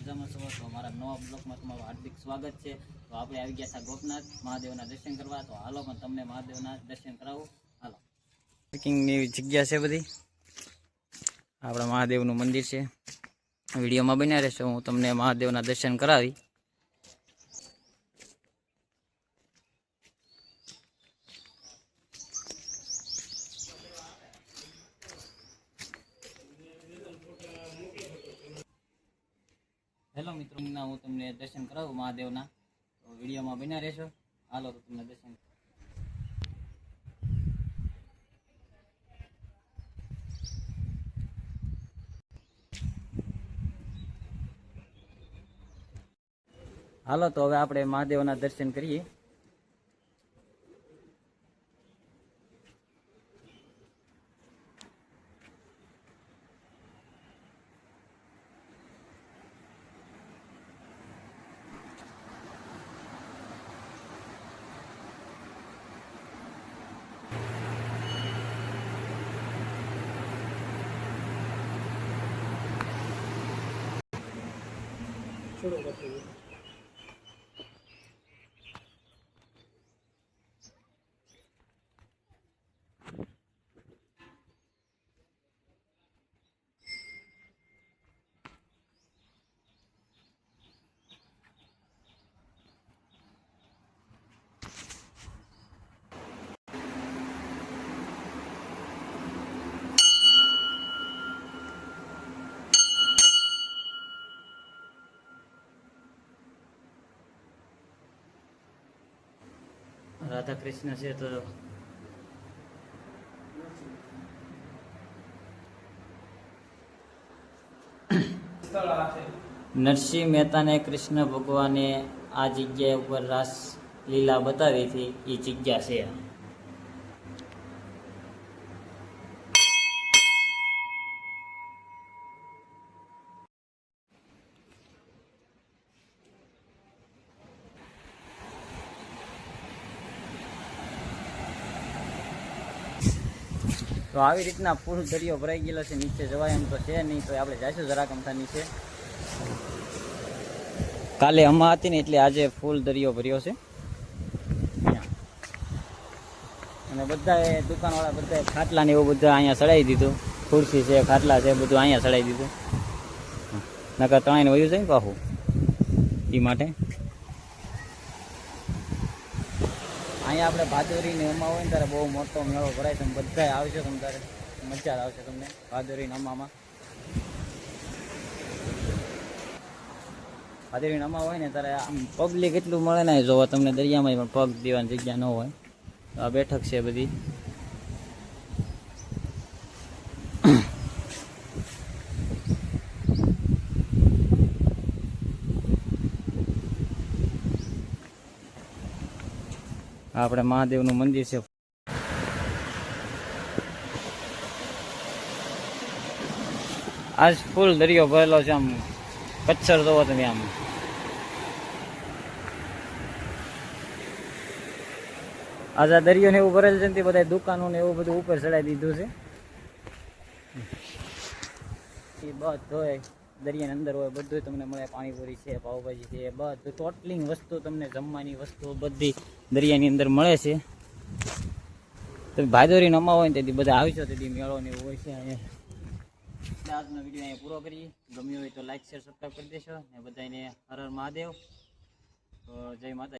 મજામાં છો? તો અમારા નવા બ્લોગમાં તમારું હાર્દિક સ્વાગત છે. તો આપણે આવી ગયા હતા ગોપનાથ મહાદેવના દર્શન કરવા. તો હાલો પણ તમને મહાદેવના દર્શન કરાવું. હાલો, પાર્કિંગની જગ્યા છે બધી. આપણા મહાદેવનું મંદિર છે. વિડીયોમાં બન્યા રહેશો, હું તમને મહાદેવના દર્શન કરાવી. હેલો મિત્રો, હું તમને દર્શન કરાવું મહાદેવના. તો વિડીયોમાં બન્યા રહેશો. હાલો તો તમને દર્શન. હાલો તો હવે આપણે મહાદેવના દર્શન કરીએ. રાધા કૃષ્ણ છે તો નરસિંહ મહેતાને કૃષ્ણ ભગવાને આ જગ્યા ઉપર રાસ લીલા બતાવી હતી. એ જગ્યા છે. તો આવી રીતના ફૂલ દરિયો ભરાઈ ગયેલો છે. નીચે જવાય એમ તો છે નહીં, તો આપણે જઈશું જરાક અમથા નીચે. કાલે હમા હતી ને એટલે આજે ફૂલ દરિયો ભર્યો છે. અને બધાએ દુકાનવાળા બધાએ ખાટલા ને એવું બધા અહીંયા ચડાવી દીધું. ખુરશી છે, ખાટલા છે, બધું અહીંયા ચડાવી દીધું. નકર ત્રણેય વયું જાય ને પાછું એ માટે. અહીંયા આપણે ભાદોરીને અમા હોય ને ત્યારે બહુ મોટો મેળો ભરાય. તમે બધા આવશો, તમે તારે મજા આવશે તમને ભાદોરીને અમામાં. ભાદોરીને અમા હોય ને ત્યારે આમ પબ્લિક એટલું મળે ને જોવા તમને. દરિયામાં પણ પગ દેવાની જગ્યા ન હોય. તો આ બેઠક છે બધી. આપણે મહાદેવનું મંદિર છે. આજ ફૂલ દરિયો ભરેલો છે. આમ કચ્છર જોવો તમે. આમ આજે દરિયો ને એવું ભરેલ છે ને બધા દુકાનો ને એવું બધું ઉપર ચડાવી દીધું છે. એ બધું હોય દરિયાની અંદર હોય, બધું તમને મળે. પાણીપુરી છે, પાવભાજી છે, બધું ટોટલિંગ વસ્તુ તમને જમવાની વસ્તુ બધી દરિયાની અંદર મળે છે. તમે ભાદોરી નમા હોય ને તેથી બધા આવશો, તેથી મેળો ને એવું હોય છે અહીંયા. આજનો વિડીયો અહીંયા પૂરો કરીએ. ગમ્યો હોય તો લાઈક, શેર, સબસ્ક્રાઈબ કરી દેશો. ને બધાને હર હર મહાદેવ. તો જય માતા.